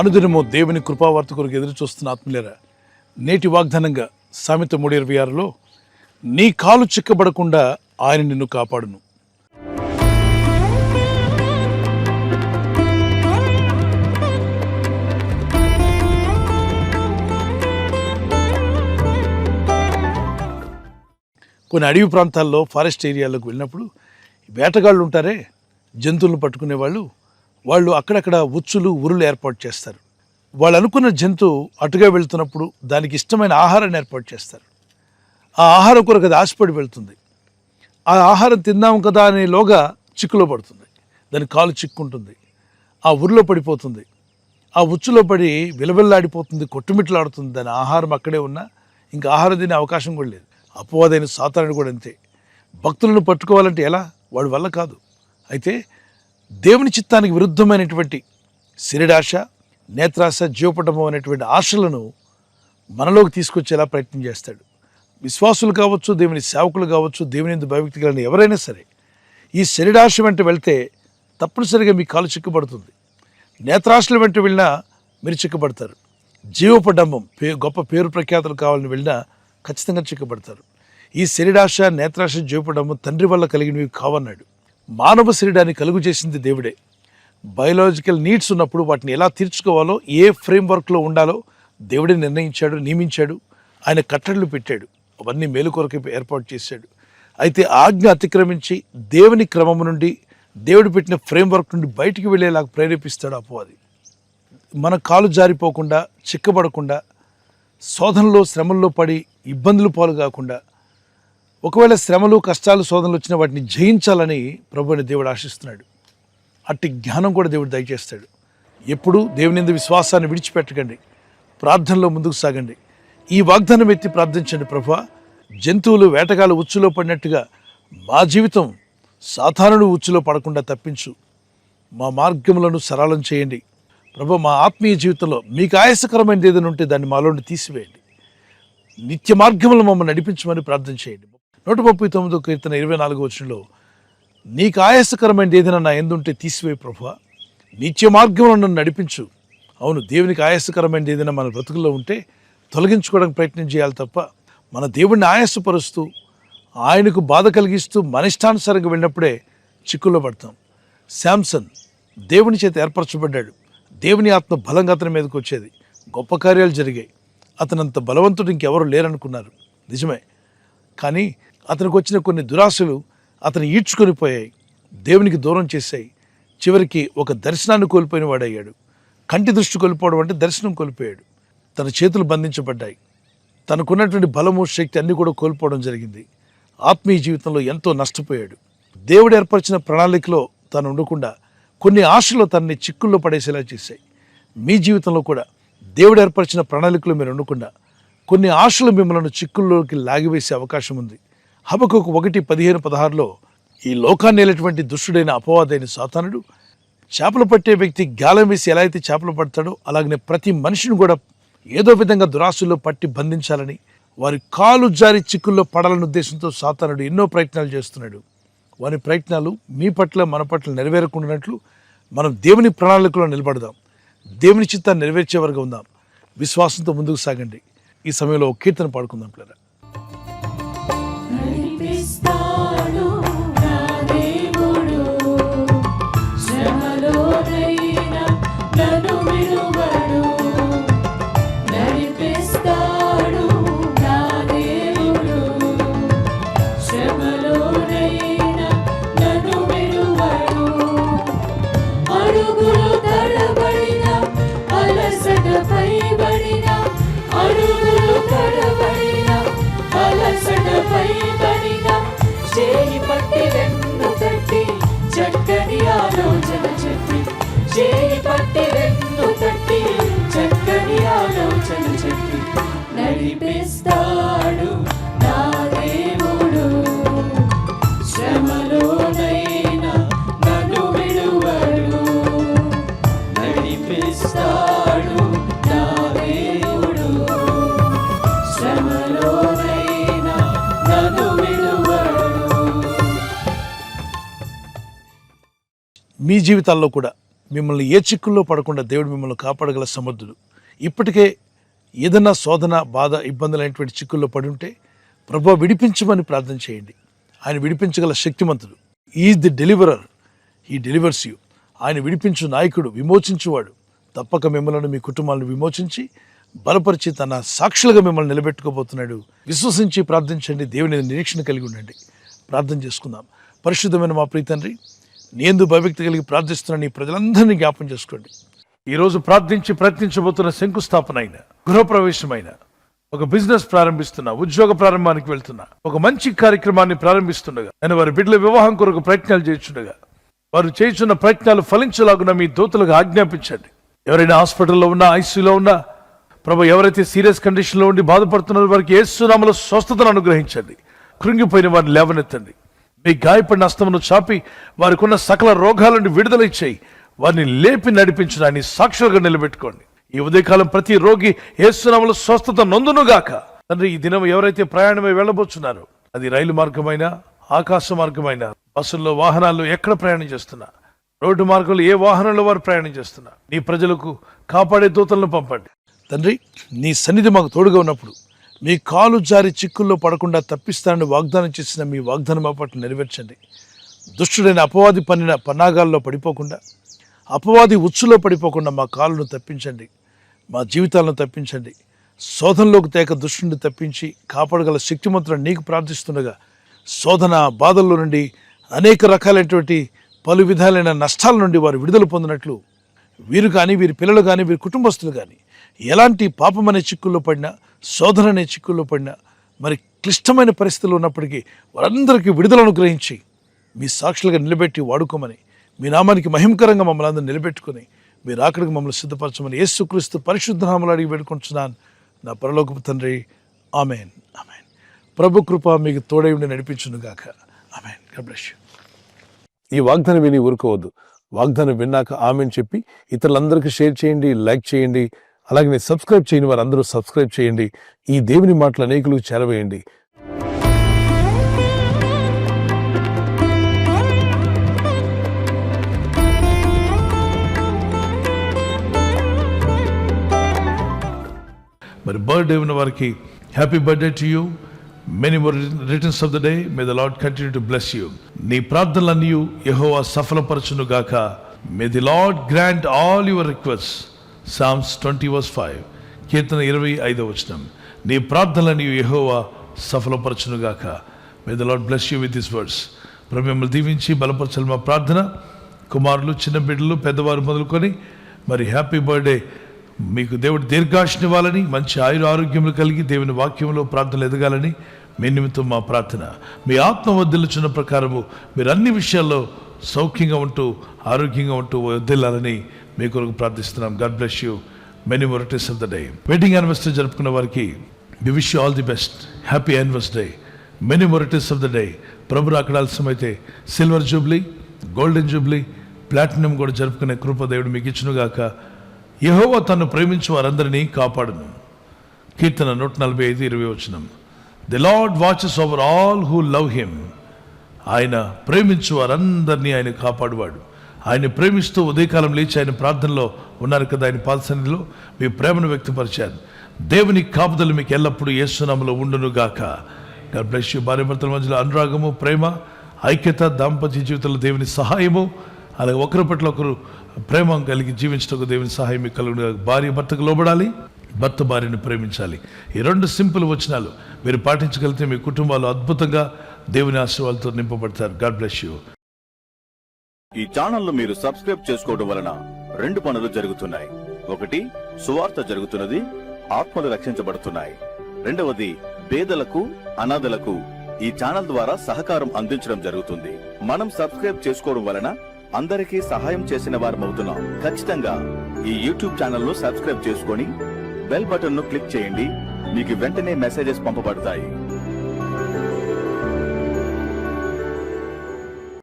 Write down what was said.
అనుదినము దేవుని కృపావార్త కొరకు ఎదురు చూస్తున్న ఆత్మీయులారా, నేటి వాగ్దానంగా సామెత 3:26లో నీ కాలు చిక్కబడకుండా ఆయన నిన్ను కాపాడును. కొన్ని అడవి ప్రాంతాల్లో ఫారెస్ట్ ఏరియాలకు వెళ్ళినప్పుడు వేటగాళ్ళు ఉంటారే, జంతువులను పట్టుకునే వాళ్ళు అక్కడక్కడ ఉచ్చులు ఉరులు ఏర్పాటు చేస్తారు. వాళ్ళు అనుకున్న జంతువు అటుగా వెళ్తున్నప్పుడు దానికి ఇష్టమైన ఆహారాన్ని ఏర్పాటు చేస్తారు. ఆ ఆహారం కొరకు అది ఆశపడి వెళ్తుంది. ఆ ఆహారం తిందాం కదా అనేలోగా చిక్కులో పడుతుంది, దాని కాలు చిక్కుంటుంది, ఆ ఉరిలో పడిపోతుంది, ఆ ఉచ్చులో పడి విలవిల్లాడిపోతుంది, కొట్టుమిట్లాడుతుంది. దాని ఆహారం అక్కడే ఉన్నా ఇంకా ఆహారం తినే అవకాశం కూడా లేదు. అపవాదైన సాతానుడు కూడా అంతే. భక్తులను పట్టుకోవాలంటే ఎలా? వాడి వల్ల కాదు. అయితే దేవుని చిత్తానికి విరుద్ధమైనటువంటి శరీరాశ, నేత్రాశ, జీవపటము అనేటువంటి ఆశలను మనలోకి తీసుకొచ్చేలా ప్రయత్నం చేస్తాడు. విశ్వాసులు కావచ్చు, దేవుని సేవకులు కావచ్చు, దేవుని యందు భయభక్తి కలిగిన ఎవరైనా సరే ఈ శరీరాశ వెంట వెళ్తే తప్పనిసరిగా మీ కాలు చిక్కుపడుతుంది. నేత్రాశల వెంట వెళ్ళినా మీరు చిక్కుపడతారు. జీవపడంబం గొప్ప పేరు ప్రఖ్యాతులు కావాలని వెళ్ళినా ఖచ్చితంగా చిక్కుపడతారు. ఈ శరీరాశ, నేత్రాశ, జీవపడంబం తండ్రి వల్ల కలిగినవి కావన్నాడు. మానవ శరీరాన్ని కలుగు చేసింది దేవుడే. బయోలాజికల్ నీడ్స్ ఉన్నప్పుడు వాటిని ఎలా తీర్చుకోవాలో, ఏ ఫ్రేమ్వర్క్లో ఉండాలో దేవుడే నిర్ణయించాడు, నియమించాడు. ఆయన కట్టడలు పెట్టాడు. అవన్నీ మేలు కొరకు ఏర్పాటు చేశాడు. అయితే ఆజ్ఞ అతిక్రమించి దేవుని క్రమము నుండి, దేవుడు పెట్టిన ఫ్రేమ్వర్క్ నుండి బయటికి వెళ్ళేలాగా ప్రేరేపిస్తాడు అపవాది. మన కాలు జారిపోకుండా, చిక్కబడకుండా, శోధనలో శ్రమల్లో పడి ఇబ్బందులు పాలు కాకుండా, ఒకవేళ శ్రమలు, కష్టాలు, శోధనలు వచ్చిన వాటిని జయించాలని ప్రభువుని దేవుడు ఆశిస్తున్నాడు. అట్టి జ్ఞానం కూడా దేవుడు దయచేస్తాడు. ఎప్పుడు దేవుని యందు విశ్వాసాన్ని విడిచిపెట్టకండి, ప్రార్థనలో ముందుకు సాగండి. ఈ వాగ్దానం ఎత్తి ప్రార్థించండి. ప్రభువా, జంతువులు, వేటగాళ్ళు ఉచ్చులో పడినట్టుగా మా జీవితం సాతానుడు ఉచ్చులో పడకుండా తప్పించు. మా మార్గములను సరళం చేయండి. ప్రభు, మా ఆత్మీయ జీవితంలో మీకు ఆయాసకరమైనది ఏదైనా ఉంటే దాన్ని మాలో నుండి తీసివేయండి. నిత్య మార్గములను మమ్మల్ని నడిపించమని ప్రార్థన చేయండి. 139వ కీర్తన 24వ వచనంలో నీకు ఆయాసకరమైనది ఏదైనా నా యందు ఉంటే తీసివేయి ప్రభువా, నిత్య మార్గంలో నన్ను నడిపించు. అవును, దేవునికి ఆయాసకరమైనది ఏదైనా మన బ్రతుకుల్లో ఉంటే తొలగించుకోవడానికి ప్రయత్నం చేయాలి తప్ప మన దేవుడిని ఆయాసపరుస్తూ, ఆయనకు బాధ కలిగిస్తూ మన ఇష్టానుసారంగా వెళ్ళినప్పుడే చిక్కుల్లో పడతాం. శాంసన్ దేవుని చేత ఏర్పరచబడ్డాడు. దేవుని ఆత్మ బలంగా అతని మీదకి వచ్చేది. గొప్ప కార్యాలు జరిగాయి. అతనంత బలవంతుడు ఇంకెవరు లేరనుకున్నారు, నిజమే. కానీ అతనికి వచ్చిన కొన్ని దురాశలు అతను ఈడ్చుకొని పోయాయి, దేవునికి దూరం చేశాయి. చివరికి ఒక దర్శనాన్ని కోల్పోయిన వాడయ్యాడు. కంటి దృష్టి కోల్పోవడం అంటే దర్శనం కోల్పోయాడు. తన చేతులు బంధించబడ్డాయి. తనకున్నటువంటి బలము, శక్తి అన్నీ కూడా కోల్పోవడం జరిగింది. ఆత్మీయ జీవితంలో ఎంతో నష్టపోయాడు. దేవుడు ఏర్పరిచిన ప్రణాళికలో తను ఉండకుండా కొన్ని ఆశలు తనని చిక్కుల్లో పడేసేలా చేశాయి. మీ జీవితంలో కూడా దేవుడు ఏర్పరిచిన ప్రణాళికలో మీరు ఉండకుండా కొన్ని ఆశలు మిమ్మల్ని చిక్కుల్లోకి లాగివేసే అవకాశం ఉంది. హబక్కూకు 1:15-16లో ఈ లోకాన్ని వెళ్ళేటువంటి దుష్టుడైన అపవాదైన సాతానుడు చేపలు పట్టే వ్యక్తి గాలం వేసి ఎలా అయితే చేపలు పడతాడో అలాగనే ప్రతి మనిషిని కూడా ఏదో విధంగా దురాశల్లో పట్టి బంధించాలని, వారి కాలు జారి చిక్కుల్లో పడాలనే ఉద్దేశంతో సాతానుడు ఎన్నో ప్రయత్నాలు చేస్తున్నాడు. వారి ప్రయత్నాలు మీ పట్ల, మన పట్ల నెరవేరకుండానట్లు మనం దేవుని ప్రణాళికలో నిలబడదాం. దేవుని చిత్తాన్ని నెరవేర్చే వరకు ఉందాం. విశ్వాసంతో ముందుకు సాగండి. ఈ సమయంలో ఒక కీర్తన పాడుకుందాం పిల్లరా. చేయి పట్టి వెన్ను తట్టి చక్కని ఆలోచన చెప్పి, చేయి పట్టి వెన్ను తట్టి చక్కని ఆలోచన చెప్పి నడిపిస్తాడు నా దేవుడు. శ్రమలోనైనా నన్ను విడువడు, నడిపిస్తాడు నా దేవుడు. శ్రమలోనైనా నన్ను మీ జీవితాల్లో కూడా మిమ్మల్ని ఏ చిక్కుల్లో పడకుండా దేవుడు మిమ్మల్ని కాపాడగల సమర్థుడు. ఇప్పటికే ఏదైనా శోధన, బాధ, ఇబ్బందులైనటువంటి చిక్కుల్లో పడి ఉంటే ప్రభువా విడిపించమని ప్రార్థన చేయండి. ఆయన విడిపించగల శక్తిమంతుడు. Is the deliverer, he delivers you. ఆయన విడిపించు నాయకుడు, విమోచించువాడు. తప్పక మిమ్మల్ని, మీ కుటుంబాలను విమోచించి బలపరిచి తన సాక్షులుగా మిమ్మల్ని నిలబెట్టుకోబోతున్నాడు. విశ్వసించి ప్రార్థించండి. దేవుని నిరీక్షణ కలిగి ఉండండి. ప్రార్థన చేసుకుందాం. పరిశుద్ధమైన మా ప్రియ తండ్రి, నేను భయభక్తి కలిగి ప్రార్థిస్తున్నాను. ఈ ప్రజలందరినీ జ్ఞాపం చేసుకోండి. ఈరోజు ప్రార్థించి ప్రయత్నించబోతున్న శంకుస్థాపన అయిన, గృహప్రవేశమైన, ఒక బిజినెస్ ప్రారంభిస్తున్నా, ఉద్యోగ ప్రారంభానికి వెళ్తున్నా, ఒక మంచి కార్యక్రమాన్ని ప్రారంభిస్తుండగా, నేను వారి బిడ్డల వివాహం కొరకు ప్రయత్నాలు చేస్తుండగా, వారు చేస్తున్న ప్రయత్నాలు ఫలించలాగున మీ దూతలకు ఆజ్ఞాపించండి. ఎవరైనా హాస్పిటల్లో ఉన్నా, ఐసీయూలో ఉన్నా, ప్రభు ఎవరైతే సీరియస్ కండిషన్లో ఉండి బాధపడుతున్నారో వారికి యేసు నామములో స్వస్థతను అనుగ్రహించండి. కృంగిపోయిన వారిని లేవనెత్తండి. మీ గాయపడిన హస్తమును చాపి వారికి ఉన్న సకల రోగాల నుండి విడుదల ఇచ్చేయి. వారిని లేపి నడిపించడాన్ని సాక్షులుగా నిలబెట్టుకోండి. ఈ ఉదయకాలం ప్రతి రోగి యేసు నామములో స్వస్థత నొందునుగాక. తండ్రి, ఈ దినం ఎవరైతే ప్రయాణమై వెళ్ళబోతున్నారో, అది రైలు మార్గమైనా, ఆకాశ మార్గమైనా, బస్సుల్లో, వాహనాల్లో ఎక్కడ ప్రయాణం చేస్తున్నా, రోడ్డు మార్గంలో ఏ వాహనంలో వారు ప్రయాణం చేస్తున్నా, నీ ప్రజలకు కాపాడే దూతలను పంపండి. తండ్రి, నీ సన్నిధి మాకు తోడుగా ఉన్నప్పుడు మీ కాలు జారి చిక్కుల్లో పడకుండా తప్పిస్తానని వాగ్దానం చేసిన మీ వాగ్దానం మా పట్ల నెరవేర్చండి. దుష్టుడైన అపవాది పన్నిన పన్నాగాల్లో పడిపోకుండా, అపవాది ఉచ్చులో పడిపోకుండా మా కాళ్ళను తప్పించండి. మా జీవితాలను తప్పించండి. శోధనలోకి తేక దుష్టుని తప్పించి కాపాడగల శక్తిమంతులను నీకు ప్రార్థిస్తుండగా, శోధన బాధల్లో నుండి అనేక రకాలైనటువంటి పలు విధాలైన నష్టాల నుండి వారు విడుదల పొందినట్లు, వీరు కానీ, వీరి పిల్లలు కానీ, వీరి కుటుంబస్తులు కానీ ఎలాంటి పాపం అనే చిక్కుల్లో పడినా, శోధన అనే చిక్కుల్లో పడినా, మరి క్లిష్టమైన పరిస్థితులు ఉన్నప్పటికీ వారందరికీ విడుదల అనుగ్రహించి మీ సాక్షులుగా నిలబెట్టి వాడుకోమని, మీ నామానికి మహిమకరంగా మమ్మల్ని అందరూ నిలబెట్టుకుని మీరు అక్కడికి మమ్మల్ని సిద్ధపరచమని యేసుక్రీస్తు పరిశుద్ధ నామములో అడిగి వేడుకుంటున్నాను నా పరలోకపు తండ్రి. Amen, amen. ప్రభు కృప మీకు తోడై ఉండి నడిపించును గాక. ఆమెన్. God bless you. ఈ వాగ్దానం విని ఊరుకోవద్దు. వాగ్దానం విన్నాక ఆమెన్ చెప్పి ఇతరులందరికీ షేర్ చేయండి, లైక్ చేయండి. అలాగే సబ్స్క్రైబ్ చేయని వారందరూ సబ్స్క్రైబ్ చేయండి. ఈ దేవుని మాటలు అనేకులకు చేరవేయండి. మరి బర్త్డే ఉన్న వారికి happy birthday to you. Many more returns of the day. May the lord continue to bless you. నీ ప్రార్థనలన్నీ యెహోవా సఫలపరచును గాక. May the lord grant all your request. Psalms 20:5. కీర్తన 25. నీ ప్రార్థనలని యెహోవా సఫలపరచును గాక. May the lord bless you with this words. ప్రభు మిమ్మల్ని దీవించి బలపరచాలి మా ప్రార్థన. కుమారులు, చిన్న బిడ్డలు, పెద్దవారు మొదలుకొని మరి హ్యాపీ బర్త్డే. మీకు దేవుడు దీర్ఘాయుష్ని ఇవ్వాలని, మంచి ఆరోగ్యములు కలిగి దేవుని వాక్యంలో ప్రార్థనలు ఎదగాలని మీ నిమిత్తం మా ప్రార్థన. మీ ఆత్మ వర్ధిల్లుచున్న ప్రకారము మీరు అన్ని విషయాల్లో సౌఖ్యంగా ఉంటూ, ఆరోగ్యంగా ఉంటూ వర్ధిల్లాలని మీ కొరకు ప్రార్థిస్తున్నాం. God bless you. Many more returns of the day. Wedding anniversary జరుపుకున్న వారికి we wish you all the best. Happy anniversary. Many more returns of the day. ప్రభు అక్కడ ఆలస్యమైతే silver jubilee, golden jubilee, platinum కూడా జరుపుకునే కృప దేవుడు మీకు ఇచ్చునుగాక. యెహోవా తను ప్రేమించు వారందరినీ కాపాడును. కీర్తన 145:20. The lord watches over all who love him. ఆయన ప్రేమించు వారందరినీ ఆయన కాపాడువాడు. ఆయన ప్రేమిస్తూ ఉదయకాలం లేచి ఆయన ప్రార్థనలో ఉన్నారు కదా, ఆయన పాదసన్నిధిలో మీ ప్రేమను వ్యక్తపరిచారు. దేవుని కాపుదలు మీకు ఎల్లప్పుడూ యేసు నామములో ఉండును గాక. God bless you. భార్యాభర్తల మధ్యలో అనురాగము, ప్రేమ, ఐక్యత, దాంపత్య జీవితంలో దేవుని సహాయము, అలాగే ఒకరి పట్ల ఒకరు ప్రేమ కలిగి జీవించటకు దేవుని సహాయం మీకు కలుగును. భార్య భర్తకు లోబడాలి, భర్త భార్యను ప్రేమించాలి. ఈ 2 సింపుల్ వచనాలు మీరు పాటించగలిగితే మీ కుటుంబాలు అద్భుతంగా దేవుని ఆశీర్వాదాలతో నింపబడతారు. God bless you. ఈ ఛానల్ మీరు సబ్స్క్రైబ్ చేసుకోవడం వలన 2 పనులు జరుగుతున్నాయి. ఒకటి, సువార్త జరుగుతున్నది, ఆత్మలు రక్షించబడుతున్నాయి. రెండవది, పేదలకు, అనాథలకు ఈ ఛానల్ ద్వారా సహకారం అందించడం జరుగుతుంది. మనం సబ్స్క్రైబ్ చేసుకోవడం వలన అందరికీ సహాయం చేసిన వారమవుతున్నాం. ఖచ్చితంగా ఈ యూట్యూబ్ ఛానల్ ను సబ్స్క్రైబ్ చేసుకొని బెల్ బటన్ ను క్లిక్ చేయండి. మీకు వెంటనే మెసేజెస్ పంపబడతాయి.